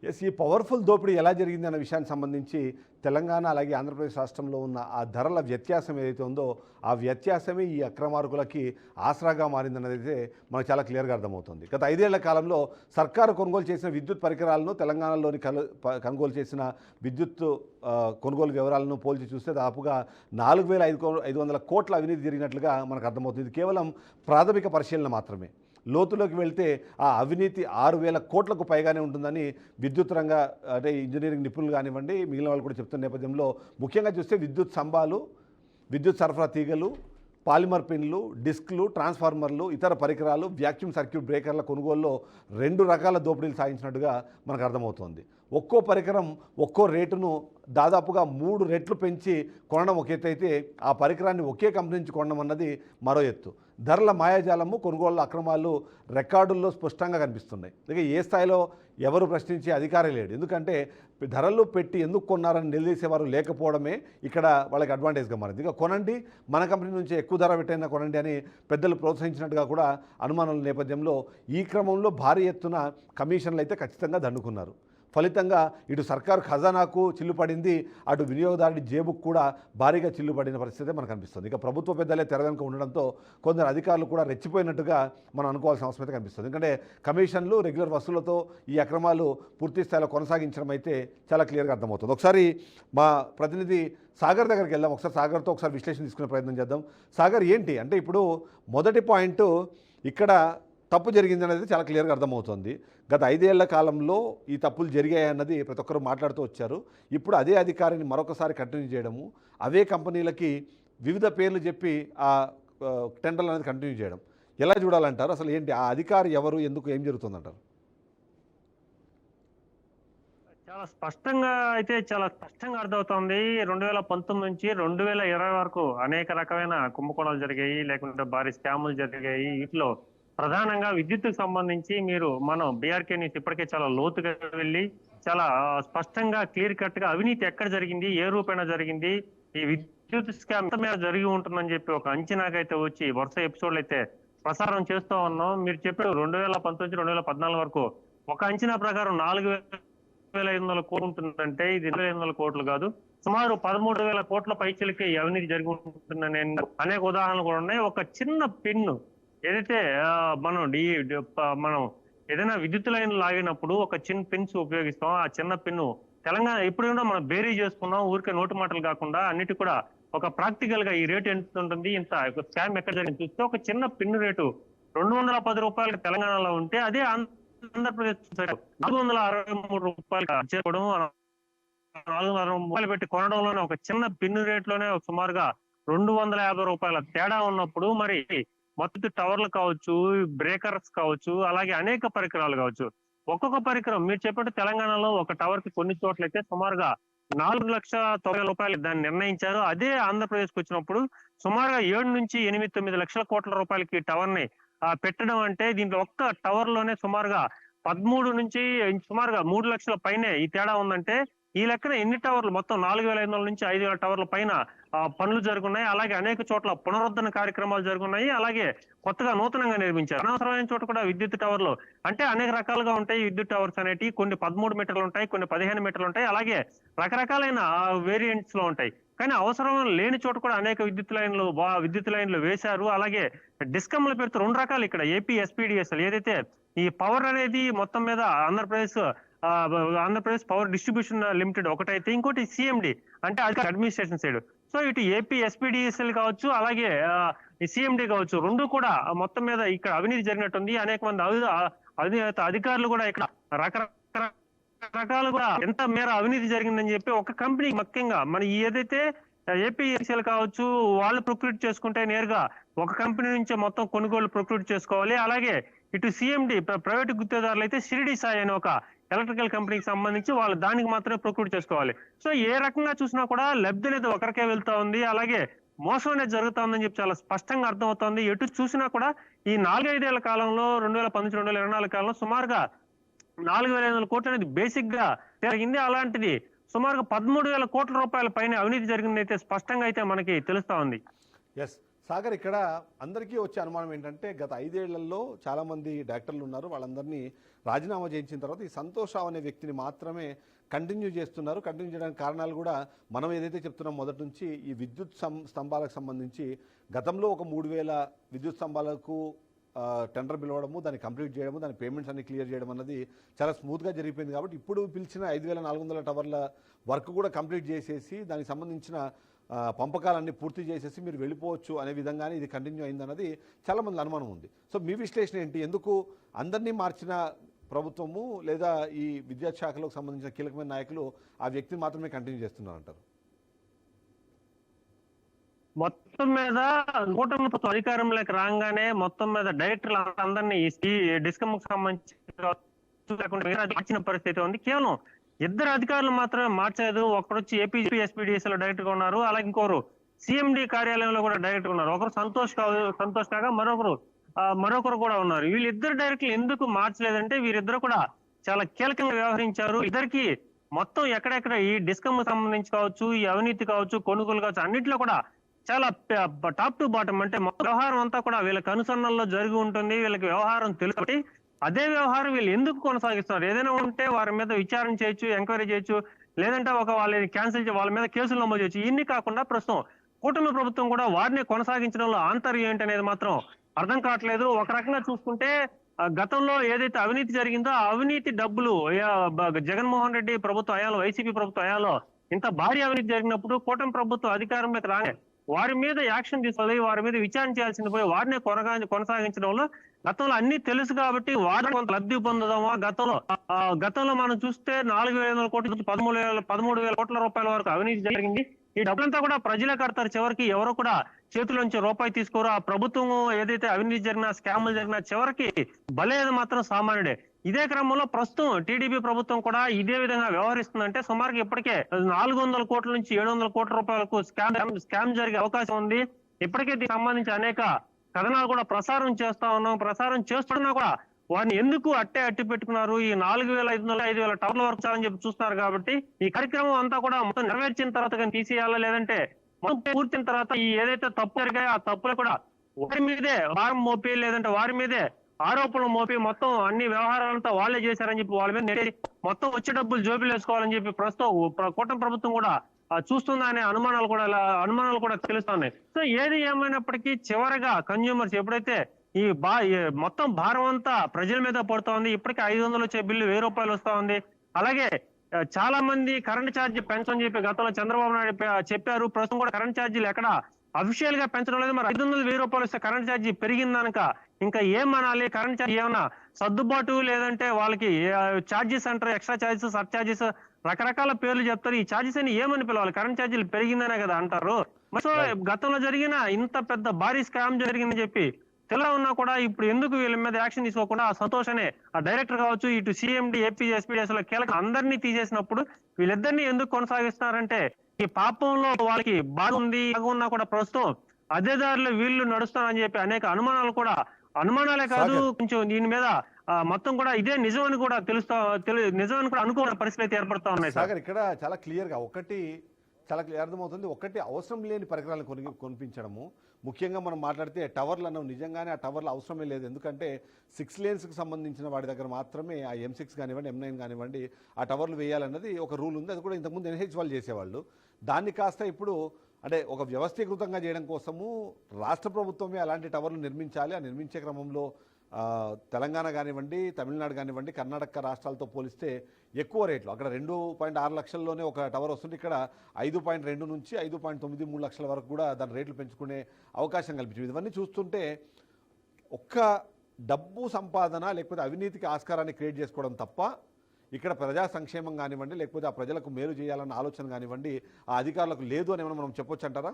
Yes, ఈ powerful దోపిడీ ఎలా జరిగింది అన్న విషయానికి సంబంధించి తెలంగాణ అలాగే ఆంధ్రప్రదేశ్ రాష్ట్రంలో ఉన్న ఆ ధరల వ్యత్యాసం ఏదైతే ఉందో ఆ వ్యత్యాసమే ఈ అక్రమార్కులకి ఆసరాగా మారిందన్నది అయితే మనకు చాలా క్లియర్గా అర్థమవుతుంది. గత 5 ఏళ్ల కాలంలో సర్కారు కొనుగోలు చేసిన విద్యుత్ పరికరాలను తెలంగాణలోని కొనుగోలు చేసిన విద్యుత్ కొనుగోలు వివరాలను పోల్చి చూస్తే దాదాపుగా 4,500 కోట్ల అవినీతి జరిగినట్లుగా మనకు అర్థమవుతుంది. ఇది కేవలం ప్రాథమిక పరిశీలన మాత్రమే. లోతులోకి వెళ్తే ఆ అవినీతి 6,000 కోట్లకు పైగానే ఉంటుందని విద్యుత్ రంగ అంటే ఇంజనీరింగ్ నిపుణులు కానివ్వండి మిగిలిన వాళ్ళు కూడా చెప్తున్న నేపథ్యంలో ముఖ్యంగా చూస్తే విద్యుత్ స్తంభాలు, విద్యుత్ సరఫరా తీగలు, పాలిమర్ పిన్లు, డిస్క్లు, ట్రాన్స్ఫార్మర్లు, ఇతర పరికరాలు, వ్యాక్యూమ్ సర్క్యూట్ బ్రేకర్ల కొనుగోలులో 2 రకాల దోపిడీలు సాగించినట్టుగా మనకు అర్థమవుతోంది. ఒక్కో పరికరం ఒక్కో రేటును దాదాపుగా 3 రెట్లు పెంచి కొనడం ఒక ఎత్తు అయితే ఆ పరికరాన్ని ఒకే కంపెనీ నుంచి కొనడం అన్నది మరో ఎత్తు. ధరల మాయాజాలము, కొనుగోళ్ల అక్రమాలు రెకార్డుల్లో స్పష్టంగా కనిపిస్తున్నాయి. ఇక ఏ స్థాయిలో ఎవరు ప్రశ్నించే అధికారం లేడు. ఎందుకంటే ధరలు పెట్టి ఎందుకు కొన్నారని నిలదీసేవారు లేకపోవడమే ఇక్కడ వాళ్ళకి అడ్వాంటేజ్గా మారింది. ఇక కొనండి, మన కంపెనీ నుంచి ఎక్కువ ధర పెట్టైనా కొనండి అని పెద్దలు ప్రోత్సహించినట్టుగా కూడా అనుమానాల నేపథ్యంలో ఈ క్రమంలో భారీ ఎత్తున కమిషన్లు అయితే ఖచ్చితంగా దండుకున్నారు. ఫలితంగా ఇటు సర్కారు ఖజానాకు చిల్లుపడింది, అటు వినియోగదారుడి జేబుకు కూడా భారీగా చిల్లుపడిన పరిస్థితి మనకు కనిపిస్తుంది. ఇక ప్రభుత్వ పెద్దలే తెరవెనుక ఉండడంతో కొందరు అధికారులు కూడా రెచ్చిపోయినట్టుగా మనం అనుకోవాల్సిన అవసరం అయితే కనిపిస్తుంది. ఎందుకంటే కమిషన్లు, రెగ్యులర్ వసూళ్లతో ఈ అక్రమాలు పూర్తి స్థాయిలో కొనసాగించడం అయితే చాలా క్లియర్గా అర్థమవుతుంది. ఒకసారి మా ప్రతినిధి సాగర్ దగ్గరికి వెళ్దాం. ఒకసారి సాగర్తో ఒకసారి విశ్లేషణ తీసుకునే ప్రయత్నం చేద్దాం. సాగర్, ఏంటి అంటే ఇప్పుడు మొదటి పాయింట్ ఇక్కడ తప్పు జరిగింది అనేది చాలా క్లియర్గా అర్థమవుతుంది. గత 5 ఏళ్ల కాలంలో ఈ తప్పులు జరిగాయన్నది ప్రతి ఒక్కరు మాట్లాడుతూ వచ్చారు. ఇప్పుడు అదే అధికారిని మరొకసారి కంటిన్యూ చేయడము, అవే కంపెనీలకి వివిధ పేర్లు చెప్పి ఆ టెండర్లు అనేది కంటిన్యూ చేయడం ఎలా చూడాలంటారు? అసలు ఏంటి ఆ అధికారి ఎవరు, ఎందుకు, ఏం జరుగుతుందంటారు? చాలా స్పష్టంగా అర్థమవుతోంది. 2019 నుంచి 2020 వరకు అనేక రకమైన కుంభకోణాలు జరిగాయి, లేకుంటే భారీ స్కాములు జరిగాయి. వీటిలో ప్రధానంగా విద్యుత్తుకు సంబంధించి మనం బీఆర్కే న్యూస్ ఇప్పటికే చాలా లోతుగా వెళ్ళి చాలా స్పష్టంగా క్లియర్ కట్ గా అవినీతి ఎక్కడ జరిగింది, ఏ రూపేణా జరిగింది, ఈ విద్యుత్ స్కామ్ ఎంత మీద జరిగి ఉంటుందని చెప్పి ఒక అంచనాకైతే వచ్చి వరుస ఎపిసోడ్లు అయితే ప్రసారం చేస్తూ ఉన్నాం. మీరు చెప్పారు 2019 2014 వరకు ఒక అంచనా ప్రకారం 4,500 కోట్లు ఉంటుందంటే ఇది 2,500 కోట్లు కాదు, సుమారు 13,000 కోట్ల పైచలకి అవినీతి జరిగి ఉంటుందని అనేక ఉదాహరణలు కూడా ఉన్నాయి. ఒక చిన్న పిన్ను ఏదైతే మనం ఏదైనా విద్యుత్ లైన్ లాగినప్పుడు ఒక చిన్న పిన్స్ ఉపయోగిస్తాం. ఆ చిన్న పిన్ను తెలంగాణ ఎప్పుడు కూడా మనం బేరీ చేసుకున్నాం. ఊరికే నోటి మాటలు కాకుండా అన్నిటి కూడా ఒక ప్రాక్టికల్ గా ఈ రేటు ఎంత ఉంటుంది, ఇంత స్కామ్ ఎక్కడ జరిగింది చూస్తే ఒక చిన్న పిన్ను రేటు 210 రూపాయలు తెలంగాణలో ఉంటే అదే ఆంధ్రప్రదేశ్ 463 రూపాయలు చేరుకోవడం, 460 రూపాయలు పెట్టి కొనడంలోనే ఒక చిన్న పిన్ను రేట్లోనే సుమారుగా 250 రూపాయల తేడా ఉన్నప్పుడు మరి మొత్తం టవర్లు కావచ్చు, బ్రేకర్స్ కావచ్చు, అలాగే అనేక పరికరాలు కావచ్చు, ఒక్కొక్క పరికరం మీరు చెప్పినట్టు తెలంగాణలో ఒక టవర్ కి కొన్ని చోట్లయితే సుమారుగా 4,90,000 రూపాయలు దాన్ని నిర్ణయించారు. అదే ఆంధ్రప్రదేశ్ కు వచ్చినప్పుడు సుమారుగా 7 నుంచి 8-9 లక్షల కోట్ల రూపాయలకి టవర్ ని పెట్టడం అంటే దీంట్లో ఒక్క టవర్ లోనే సుమారుగా 13 నుంచి సుమారుగా 3 లక్షల పైనే ఈ తేడా ఉందంటే ఈ లెక్కన ఎన్ని టవర్లు మొత్తం 4,500 నుంచి 5,000 టవర్ల పైన పనులు జరుగున్నాయి. అలాగే అనేక చోట్ల పునరుద్ధరణ కార్యక్రమాలు జరుగున్నాయి. అలాగే కొత్తగా నూతనంగా నిర్మించారు. అనవసరమైన చోట కూడా విద్యుత్ టవర్లు అంటే అనేక రకాలుగా ఉంటాయి. విద్యుత్ టవర్స్ అనేవి కొన్ని 13 మీటర్లు ఉంటాయి, కొన్ని 15 మీటర్లు ఉంటాయి, అలాగే రకరకాలైన వేరియంట్స్ లో ఉంటాయి. కానీ అవసరం లేని చోట కూడా అనేక విద్యుత్ లైన్లు వేశారు. అలాగే డిస్కమ్ల పేరుతో 2 రకాలు ఇక్కడ ఏపీ ఎస్పీడీఎస్ఎల్ ఏదైతే ఈ పవర్ అనేది మొత్తం మీద ఆంధ్రప్రదేశ్ పవర్ డిస్ట్రిబ్యూషన్ లిమిటెడ్ ఒకటైతే, ఇంకోటి సిఎండి అంటే అడ్మినిస్ట్రేషన్ సైడ్. సో ఇటు ఏపీ ఎస్పీడీఎస్ఎల్ కావచ్చు, అలాగే సిఎండి కావచ్చు, 2 కూడా మొత్తం మీద ఇక్కడ అవినీతి జరిగినట్టుంది. అనేక మంది అధికారులు కూడా ఇక్కడ రకరకాలుగా ఎంత మేర అవినీతి జరిగిందని చెప్పి ఒక కంపెనీ ముఖ్యంగా మన ఏదైతే ఏపీఎస్ఎల్ కావచ్చు వాళ్ళు ప్రొక్యూట్ చేసుకుంటే నేరుగా ఒక కంపెనీ నుంచే మొత్తం కొనుగోలు ప్రొక్యూట్ చేసుకోవాలి. అలాగే ఇటు సిఎండి ప్రైవేట్ గుత్తేదారులు అయితే షిరిడి సాయి అనే ఒక ఎలక్ట్రికల్ కంపెనీకి సంబంధించి వాళ్ళు దానికి మాత్రమే ప్రొక్యూట్ చేసుకోవాలి. సో ఏ రకంగా చూసినా కూడా లబ్ధి అనేది ఒకరికే వెళ్తా ఉంది, అలాగే మోసం అనేది జరుగుతా ఉందని చెప్పి చాలా స్పష్టంగా అర్థమవుతోంది. ఎటు చూసినా కూడా ఈ 4-5 ఏళ్ల కాలంలో 2019 2024 కాలంలో సుమారుగా 4,500 కోట్లు అనేది బేసిక్ గా జరిగింది. అలాంటిది సుమారుగా 13,000 కోట్ల రూపాయల పైన అవినీతి జరిగింది అయితే స్పష్టంగా అయితే మనకి తెలుస్తా ఉంది. ఎస్, సాగర్, ఇక్కడ అందరికీ వచ్చే అనుమానం ఏంటంటే గత 5 ఏళ్లలో చాలామంది డైరెక్టర్లు ఉన్నారు, వాళ్ళందరినీ రాజీనామా చేయించిన తర్వాత ఈ సంతోష్ రావు అనే వ్యక్తిని మాత్రమే కంటిన్యూ చేస్తున్నారు. కంటిన్యూ చేయడానికి కారణాలు కూడా మనం ఏదైతే చెప్తున్నాం మొదటి నుంచి, ఈ విద్యుత్ స్తంభాలకు సంబంధించి గతంలో ఒక 3000 విద్యుత్ స్తంభాలకు టెండర్ పిలవడము, దాన్ని కంప్లీట్ చేయడము, దాని పేమెంట్స్ అన్ని క్లియర్ చేయడం అన్నది చాలా స్మూత్గా జరిగిపోయింది. కాబట్టి ఇప్పుడు పిలిచిన 5400 టవర్ల వర్క్ కూడా కంప్లీట్ చేసేసి దానికి సంబంధించిన పంపకాలన్నీ పూర్తి చేసేసి మీరు వెళ్ళిపోవచ్చు అనే విధంగానే ఇది కంటిన్యూ అయిందన్నది చాలామంది అనుమానం ఉంది. సో మీ విశ్లేషణ ఏంటి? ఎందుకు అందరినీ మార్చిన ప్రభుత్వము లేదా ఈ విద్యాశాఖలకు సంబంధించిన కీలకమైన నాయకులు ఆ వ్యక్తిని మాత్రమే కంటిన్యూ చేస్తున్నారంటారు? మొత్తం మీద కూటమి ప్రభుత్వం అధికారంలోకి రాగానే మొత్తం మీద డైరెక్టర్లు అందరినీ ఈ డిస్కమ్ కు సంబంధించి మార్చిన పరిస్థితి ఉంది. కేవలం 2 అధికారులు మాత్రమే మార్చలేదు. ఒకరు వచ్చి ఏపీ ఎస్పీడీఎస్ లో డైరెక్టర్ గా ఉన్నారు, అలాగే ఇంకోరు సిఎండి కార్యాలయంలో కూడా డైరెక్టర్ ఉన్నారు. ఒకరు సంతోష్ కాగా మరొకరు కూడా ఉన్నారు. వీళ్ళిద్దరు డైరెక్టర్లు ఎందుకు మార్చలేదంటే వీరిద్దరు కూడా చాలా కీలకంగా వ్యవహరించారు. ఇద్దరికి మొత్తం ఎక్కడెక్కడ ఈ డిస్కమ్ సంబంధించి కావచ్చు, ఈ అవినీతి కావచ్చు, కొనుగోలు కావచ్చు, అన్నింటిలో కూడా చాలా టాప్ టు బాటం అంటే మొత్తం వ్యవహారం అంతా కూడా వీళ్ళకి అనుసరణలో జరిగి ఉంటుంది. వీళ్ళకి వ్యవహారం తెలుసు కాబట్టి అదే వ్యవహారం వీళ్ళు ఎందుకు కొనసాగిస్తున్నారు? ఏదైనా ఉంటే వారి మీద విచారణ చేయొచ్చు, ఎంక్వైరీ చేయొచ్చు, లేదంటే వాళ్ళని క్యాన్సిల్ వాళ్ళ మీద కేసులు నమోదు చేయొచ్చు. ఇన్ని కాకుండా ప్రస్తుతం కూటమి ప్రభుత్వం కూడా వారిని కొనసాగించడంలో ఆంతర్యం ఏంటి అనేది మాత్రం అర్థం కావట్లేదు. ఒక రకంగా చూసుకుంటే గతంలో ఏదైతే అవినీతి జరిగిందో ఆ అవినీతి డబ్బులు జగన్మోహన్ రెడ్డి ప్రభుత్వ హయాంలో, వైసీపీ ప్రభుత్వ హయాంలో ఇంత భారీ అవినీతి జరిగినప్పుడు కూటమి ప్రభుత్వం అధికారంలోకి రాగానే వారి మీద యాక్షన్ తీసుకోవాలి, వారి మీద విచారణ చేయాల్సింది పోయి వారిని కొనసాగించడంలో గతంలో అన్ని తెలుసు కాబట్టి వారిని కొంత లబ్ధి పొందదామా. గతంలో మనం చూస్తే 4500 కోట్ల నుంచి 13,000 కోట్ల రూపాయల వరకు అవినీతి జరిగింది. ఈ డబ్బులంతా కూడా ప్రజలే కడతారు. చివరికి ఎవరు కూడా చేతుల్లోంచి రూపాయి తీసుకోరు. ఆ ప్రభుత్వం ఏదైతే అవినీతి జరిగినా, స్కాములు జరిగినా చివరికి బలేది మాత్రం సామాన్యుడే. ఇదే క్రమంలో ప్రస్తుతం టీడీపీ ప్రభుత్వం కూడా ఇదే విధంగా వ్యవహరిస్తుందంటే సుమారుగా ఇప్పటికే 400 కోట్ల నుంచి 700 కోట్ల రూపాయలకు స్కామ్ జరిగే అవకాశం ఉంది. ఇప్పటికే దీనికి సంబంధించి అనేక కథనాలు కూడా ప్రసారం చేస్తా ఉన్నాం. ప్రసారం చేస్తున్నా కూడా వారిని ఎందుకు అట్టి పెట్టుకున్నారు? ఈ 4500 5,000 టవర్ల వరకు చాలని చెప్పి చూస్తున్నారు. కాబట్టి ఈ కార్యక్రమం అంతా కూడా మొత్తం నెరవేర్చిన తర్వాత కానీ తీసేయాలా, లేదంటే మొత్తం పూర్తిన తర్వాత ఈ ఏదైతే తప్పు జరిగాయో ఆ తప్పులు కూడా వారి మీదే భారం మోపి, లేదంటే వారి మీదే ఆరోపణలు మోపి మొత్తం అన్ని వ్యవహారాలంతా వాళ్ళే చేశారని చెప్పి వాళ్ళ మీద నెట్టి మొత్తం వచ్చే డబ్బులు జోబీలు వేసుకోవాలని చెప్పి ప్రస్తుతం కూటమి ప్రభుత్వం కూడా చూస్తుందా అనే అనుమానాలు కూడా తెలుస్తున్నాయి. సో ఏది ఏమైనప్పటికీ చివరగా కన్జ్యూమర్స్ ఎప్పుడైతే ఈ మొత్తం భారం అంతా ప్రజల మీద పడుతూ ఉంది. ఇప్పటికే 500 వచ్చే బిల్లు 1000 రూపాయలు వస్తా ఉంది. అలాగే చాలా మంది కరెంట్ ఛార్జీ పెంచని చెప్పి గతంలో చంద్రబాబు నాయుడు చెప్పారు. ప్రస్తుతం కూడా కరెంట్ ఛార్జీలు ఎక్కడ అఫీషియల్ గా పెంచడం లేదు. మరి 500 1000 రూపాయలు వస్తే కరెంట్ ఛార్జీ పెరిగిందనక ఇంకా ఏమనాలి? కరెంట్ ఛార్జీ ఏమన్నా సర్దుబాటు, లేదంటే వాళ్ళకి ఛార్జెస్ అంటారు, ఎక్స్ట్రా ఛార్జెస్, సబ్ ఛార్జెస్, రకరకాల పేర్లు చెప్తారు. ఈ ఛార్జెస్ అని ఏమని పిలవాలి? కరెంట్ ఛార్జీలు పెరిగిందనే కదా అంటారు. సో గతంలో జరిగిన ఇంత పెద్ద భారీ స్కామ్ జరిగిందని చెప్పి తెలా ఉన్నా కూడా ఇప్పుడు ఎందుకు వీళ్ళ మీద యాక్షన్ తీసుకోకుండా ఆ సంతోష్ అనే ఆ డైరెక్టర్ కావచ్చు, ఇటు సిఎండి ఏపీ ఎస్పీడీఎస్ లో కీలక అందరినీ తీసేసినప్పుడు వీళ్ళిద్దరిని ఎందుకు కొనసాగిస్తున్నారంటే ఈ పాపంలో వాళ్ళకి బాగుంది ఉన్నా కూడా ప్రస్తుతం అదే దారిలో వీళ్ళు నడుస్తారని చెప్పి అనేక అనుమానాలే కాదు, కొంచెం దీని మీద మొత్తం కూడా ఇదే నిజం అని కూడా నిజం అని కూడా అనుకోని పరిస్థితి అయితే ఏర్పడతా ఉన్నాయి. సాగర్, ఇక్కడ చాలా క్లియర్ అర్థమవుతుంది. ఒకటి అవసరం లేని పరికరాలను కొనిపించడము. ముఖ్యంగా మనం మాట్లాడితే టవర్లు అన్నాం, నిజంగానే ఆ టవర్లు అవసరమే లేదు. ఎందుకంటే 6 లేన్స్కి సంబంధించిన వాడి దగ్గర మాత్రమే ఆ M6 కానివ్వండి, M9 కానివ్వండి ఆ టవర్లు వేయాలన్నది ఒక రూల్ ఉంది. అది కూడా ఇంతకుముందు NH వాళ్ళు చేసేవాళ్ళు. దాన్ని కాస్త ఇప్పుడు అంటే ఒక వ్యవస్థీకృతంగా చేయడం కోసము రాష్ట్ర ప్రభుత్వమే అలాంటి టవర్లు నిర్మించాలి. ఆ నిర్మించే క్రమంలో తెలంగాణ కానివ్వండి, తమిళనాడు కానివ్వండి, కర్ణాటక రాష్ట్రాలతో పోలిస్తే ఎక్కువ రేట్లు. అక్కడ 2.6 లక్షల్లోనే ఒక టవర్ వస్తుంది. ఇక్కడ 5.2 నుంచి 5.93 లక్షల వరకు కూడా దాని రేట్లు పెంచుకునే అవకాశం కల్పించింది. ఇవన్నీ చూస్తుంటే ఒక్క డబ్బు సంపాదన లేకపోతే అవినీతికి ఆస్కారాన్ని క్రియేట్ చేసుకోవడం తప్ప ఇక్కడ ప్రజా సంక్షేమం కానివ్వండి, లేకపోతే ఆ ప్రజలకు మేలు చేయాలన్న ఆలోచన కానివ్వండి ఆ అధికారులకు లేదు అని మనం చెప్పొచ్చు అంటారా?